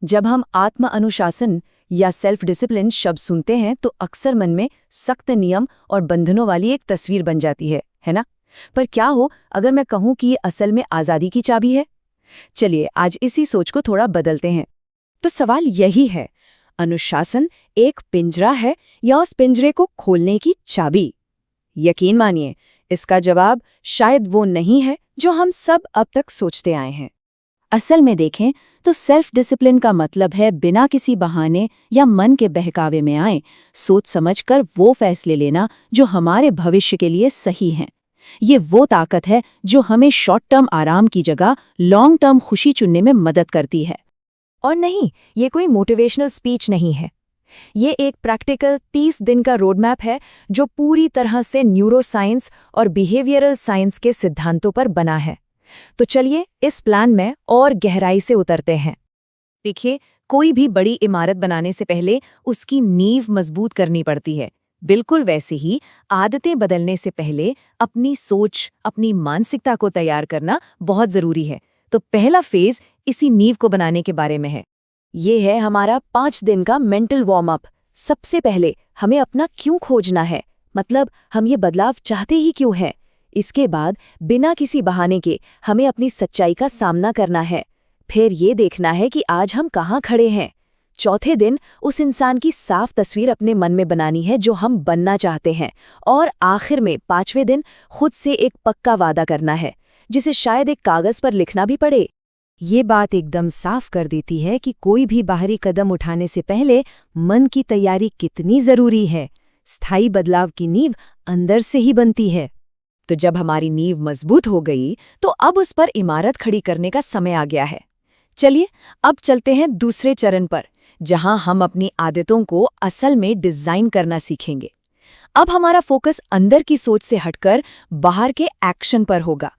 जब हम आत्म अनुशासन या सेल्फ डिसिप्लिन शब्द सुनते हैं तो अक्सर मन में सख्त नियम और बंधनों वाली एक तस्वीर बन जाती है ना? पर क्या हो अगर मैं कहूं कि ये असल में आज़ादी की चाबी है? चलिए आज इसी सोच को थोड़ा बदलते हैं। तो सवाल यही है, अनुशासन एक पिंजरा है या उस पिंजरे को खोलने की चाबी? यकीन मानिए, इसका जवाब शायद वो नहीं है जो हम सब अब तक सोचते आए हैं। असल में देखें तो सेल्फ डिसिप्लिन का मतलब है बिना किसी बहाने या मन के बहकावे में आए सोच समझकर वो फैसले लेना जो हमारे भविष्य के लिए सही हैं। ये वो ताकत है जो हमें शॉर्ट टर्म आराम की जगह लॉन्ग टर्म खुशी चुनने में मदद करती है। और नहीं, ये कोई मोटिवेशनल स्पीच नहीं है। ये एक प्रैक्टिकल 30 दिन का रोड मैप है जो पूरी तरह से न्यूरोसाइंस और बिहेवियरल साइंस के सिद्धांतों पर बना है। तो चलिए इस प्लान में और गहराई से उतरते हैं। देखिए, कोई भी बड़ी इमारत बनाने से पहले उसकी नींव मजबूत करनी पड़ती है। बिल्कुल वैसे ही आदतें बदलने से पहले अपनी सोच, अपनी मानसिकता को तैयार करना बहुत जरूरी है। तो पहला फेज इसी नींव को बनाने के बारे में है। ये है हमारा 5 दिन का मेंटल वार्म अप। सबसे पहले हमें अपना क्यों खोजना है, मतलब हम ये बदलाव चाहते ही क्यों हैं। इसके बाद बिना किसी बहाने के हमें अपनी सच्चाई का सामना करना है। फिर ये देखना है कि आज हम कहाँ खड़े हैं। चौथे दिन उस इंसान की साफ तस्वीर अपने मन में बनानी है जो हम बनना चाहते हैं। और आखिर में 5वें दिन खुद से एक पक्का वादा करना है, जिसे शायद एक कागज पर लिखना भी पड़े। ये बात एकदम साफ कर देती है कि कोई भी बाहरी कदम उठाने से पहले मन की तैयारी कितनी जरूरी है। स्थायी बदलाव की नींव अंदर से ही बनती है। तो जब हमारी नींव मजबूत हो गई तो अब उस पर इमारत खड़ी करने का समय आ गया है। चलिए अब चलते हैं दूसरे चरण पर, जहां हम अपनी आदतों को असल में डिजाइन करना सीखेंगे। अब हमारा फोकस अंदर की सोच से हटकर बाहर के एक्शन पर होगा।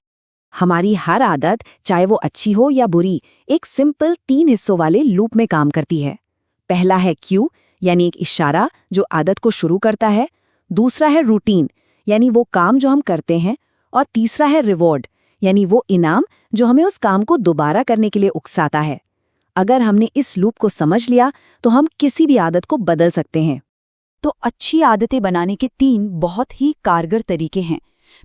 हमारी हर आदत, चाहे वो अच्छी हो या बुरी, एक सिंपल 3 हिस्सों वाले लूप में काम करती है। पहला है क्यू, यानी एक इशारा जो आदत को शुरू करता है। दूसरा है रूटीन, यानी वो काम जो हम करते हैं। और तीसरा है रिवॉर्ड, यानी वो इनाम जो हमें उस काम को दोबारा करने के लिए उकसाता है। अगर हमने इस लूप को समझ लिया तो हम किसी भी आदत को बदल सकते हैं। तो अच्छी आदतें बनाने के 3 बहुत ही कारगर तरीके हैं।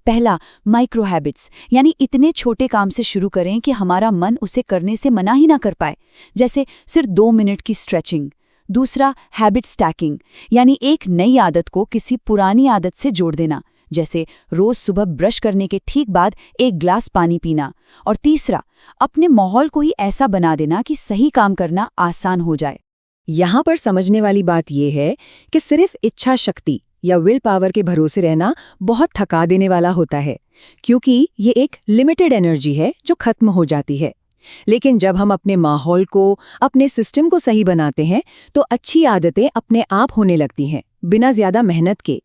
पहला, माइक्रो हैबिट्स, यानी इतने छोटे काम से शुरू करें कि हमारा मन उसे करने से मना ही ना कर पाए, जैसे सिर्फ 2 मिनट की स्ट्रेचिंग। दूसरा, हैबिट स्टैकिंग, यानी एक नई आदत को किसी पुरानी आदत से जोड़ देना, जैसे रोज सुबह ब्रश करने के ठीक बाद 1 ग्लास पानी पीना। और तीसरा, अपने माहौल को ही ऐसा बना देना कि सही काम करना आसान हो जाए। यहाँ पर समझने वाली बात यह है कि सिर्फ इच्छा शक्ति या विल पावर के भरोसे रहना बहुत थका देने वाला होता है, क्योंकि ये एक लिमिटेड एनर्जी है जो खत्म हो जाती है। लेकिन जब हम अपने माहौल को, अपने सिस्टम को सही बनाते हैं तो अच्छी आदतें अपने आप होने लगती हैं, बिना ज्यादा मेहनत के।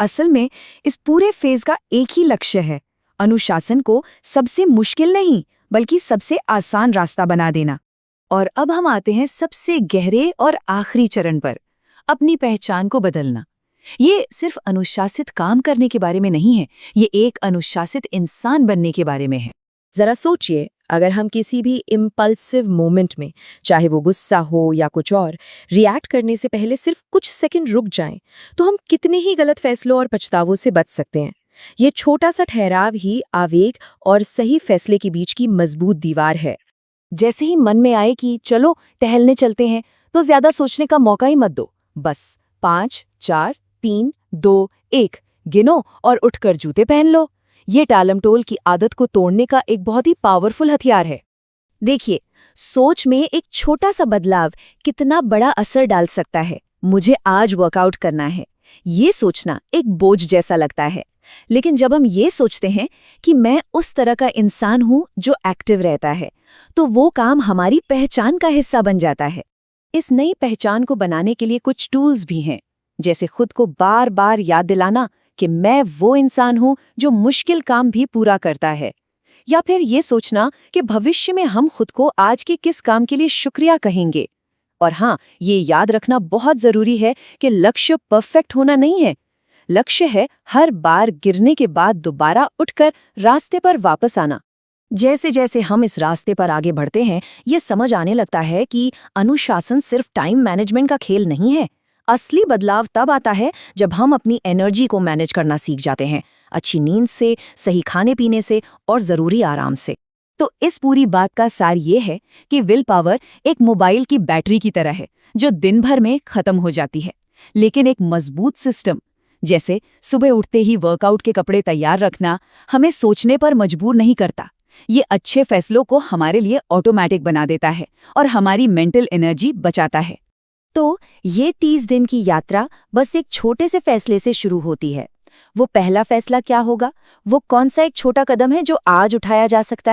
असल में इस पूरे फेज का एक ही लक्ष्य है, अनुशासन को सबसे मुश्किल नहीं बल्कि सबसे आसान रास्ता बना देना। और अब हम आते हैं सबसे गहरे और आखिरी चरण पर, अपनी पहचान को बदलना। ये सिर्फ अनुशासित काम करने के बारे में नहीं है, ये एक अनुशासित इंसान बनने के बारे में है। जरा सोचिए, अगर हम किसी भी इम्पल्सिव मोमेंट में, चाहे वो गुस्सा हो या कुछ और, रिएक्ट करने से पहले सिर्फ कुछ सेकंड रुक जाएं, तो हम कितने ही गलत फैसलों और पछतावों से बच सकते हैं। ये छोटा सा ठहराव ही आवेग और सही फैसले के बीच की मजबूत दीवार है। जैसे ही मन में आए कि चलो टहलने चलते हैं, तो ज्यादा सोचने का मौका ही मत दो। बस 5, 4, 3, 2, 1 गिनो और उठकर जूते पहन लो। ये टालमटोल की आदत को तोड़ने का एक बहुत ही पावरफुल हथियार है। देखिए, सोच में एक छोटा सा बदलाव कितना बड़ा असर डाल सकता है। मुझे आज वर्कआउट करना है, ये सोचना एक बोझ जैसा लगता है। लेकिन जब हम ये सोचते हैं कि मैं उस तरह का इंसान हूं जो एक्टिव रहता है, तो वो काम हमारी पहचान का हिस्सा बन जाता है। इस नई पहचान को बनाने के लिए कुछ टूल्स भी हैं, जैसे खुद को बार बार याद दिलाना कि मैं वो इंसान हूं जो मुश्किल काम भी पूरा करता है, या फिर ये सोचना कि भविष्य में हम खुद को आज के किस काम के लिए शुक्रिया कहेंगे। और हाँ, ये याद रखना बहुत जरूरी है कि लक्ष्य परफेक्ट होना नहीं है। लक्ष्य है हर बार गिरने के बाद दोबारा उठकर रास्ते पर वापस आना। जैसे जैसे हम इस रास्ते पर आगे बढ़ते हैं, ये समझ आने लगता है कि अनुशासन सिर्फ टाइम मैनेजमेंट का खेल नहीं है। असली बदलाव तब आता है जब हम अपनी एनर्जी को मैनेज करना सीख जाते हैं, अच्छी नींद से, सही खाने पीने से और जरूरी आराम से। तो इस पूरी बात का सार ये है कि विल पावर एक मोबाइल की बैटरी की तरह है, जो दिन भर में खत्म हो जाती है। लेकिन एक मजबूत सिस्टम, जैसे सुबह उठते ही वर्कआउट के कपड़े तैयार रखना, हमें सोचने पर मजबूर नहीं करता। ये अच्छे फैसलों को हमारे लिए ऑटोमेटिक बना देता है और हमारी मेंटल एनर्जी बचाता है। तो ये 30 दिन की यात्रा बस एक छोटे से फैसले से शुरू होती है। वो पहला फैसला क्या होगा? वो कौन सा एक छोटा कदम है जो आज उठाया जा सकता है?